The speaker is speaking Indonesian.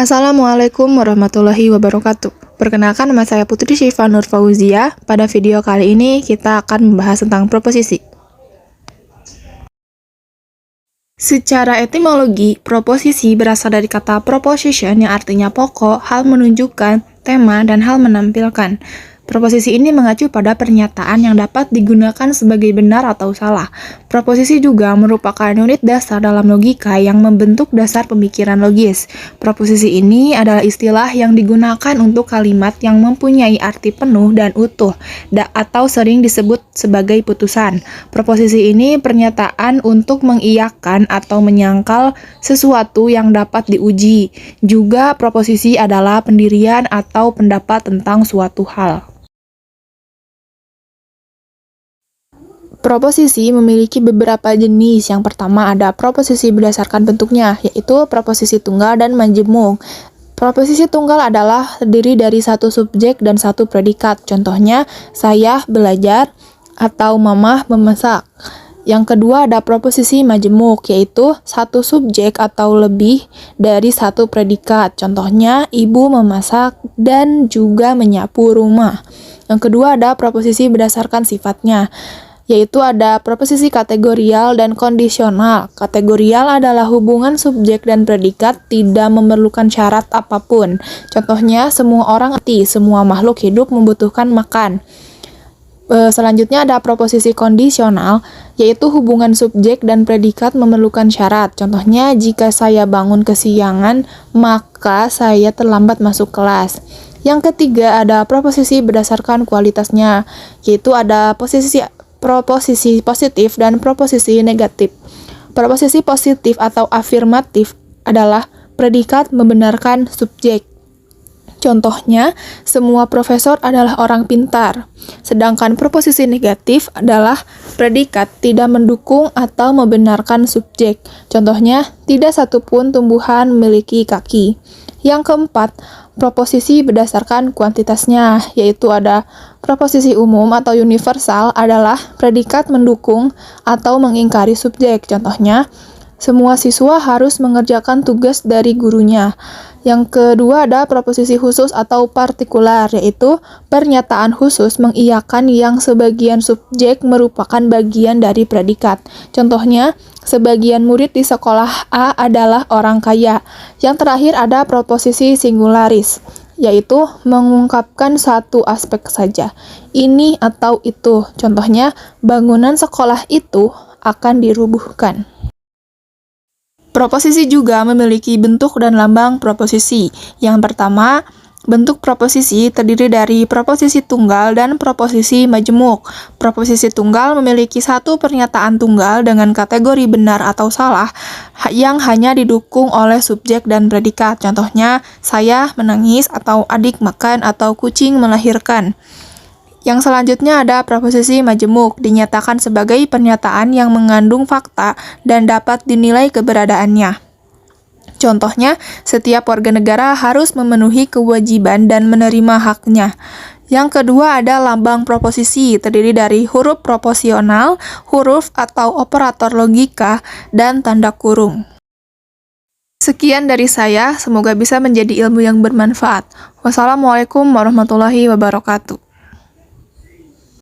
Assalamualaikum warahmatullahi wabarakatuh. Perkenalkan, nama saya Putri Syifa Nur Fauzia. Pada video kali ini kita akan membahas tentang proposisi. Secara etimologi, proposisi berasal dari kata proposition yang artinya pokok, hal menunjukkan, tema, dan hal menampilkan. Proposisi ini mengacu pada pernyataan yang dapat digunakan sebagai benar atau salah. Proposisi juga merupakan unit dasar dalam logika yang membentuk dasar pemikiran logis. Proposisi ini adalah istilah yang digunakan untuk kalimat yang mempunyai arti penuh dan utuh, atau sering disebut sebagai putusan. Proposisi ini pernyataan untuk mengiyakan atau menyangkal sesuatu yang dapat diuji. Juga proposisi adalah pendirian atau pendapat tentang suatu hal. Proposisi memiliki beberapa jenis. Yang pertama ada proposisi berdasarkan bentuknya, yaitu proposisi tunggal dan majemuk. Proposisi tunggal adalah terdiri dari satu subjek dan satu predikat. Contohnya, saya belajar atau mamah memasak. Yang kedua ada proposisi majemuk, yaitu satu subjek atau lebih dari satu predikat. Contohnya, ibu memasak dan juga menyapu rumah. Yang kedua ada proposisi berdasarkan sifatnya, yaitu ada proposisi kategorial dan kondisional. Kategorial adalah hubungan subjek dan predikat tidak memerlukan syarat apapun. Contohnya, semua orang ngerti, semua makhluk hidup membutuhkan makan. Selanjutnya ada proposisi kondisional, yaitu hubungan subjek dan predikat memerlukan syarat. Contohnya, jika saya bangun kesiangan, maka saya terlambat masuk kelas. Yang ketiga ada proposisi berdasarkan kualitasnya, yaitu ada proposisi positif dan proposisi negatif. Proposisi positif atau afirmatif adalah predikat membenarkan subjek. Contohnya, semua profesor adalah orang pintar. Sedangkan proposisi negatif adalah predikat tidak mendukung atau membenarkan subjek. Contohnya, tidak satupun tumbuhan memiliki kaki. Yang keempat, proposisi berdasarkan kuantitasnya, yaitu ada proposisi umum atau universal adalah predikat mendukung atau mengingkari subjek. Contohnya, semua siswa harus mengerjakan tugas dari gurunya. Yang kedua ada proposisi khusus atau partikular, yaitu pernyataan khusus mengiyakan yang sebagian subjek merupakan bagian dari predikat. Contohnya, sebagian murid di sekolah A adalah orang kaya. Yang terakhir ada proposisi singularis, yaitu mengungkapkan satu aspek saja, ini atau itu. Contohnya, bangunan sekolah itu akan dirubuhkan. Proposisi juga memiliki bentuk dan lambang proposisi. Yang pertama, bentuk proposisi terdiri dari proposisi tunggal dan proposisi majemuk. Proposisi tunggal memiliki satu pernyataan tunggal dengan kategori benar atau salah yang hanya didukung oleh subjek dan predikat. Contohnya, saya menangis atau adik makan atau kucing melahirkan. Yang selanjutnya ada proposisi majemuk, dinyatakan sebagai pernyataan yang mengandung fakta dan dapat dinilai keberadaannya. Contohnya, setiap warga negara harus memenuhi kewajiban dan menerima haknya. Yang kedua ada lambang proposisi, terdiri dari huruf proporsional, huruf atau operator logika, dan tanda kurung. Sekian dari saya, semoga bisa menjadi ilmu yang bermanfaat. Wassalamualaikum warahmatullahi wabarakatuh.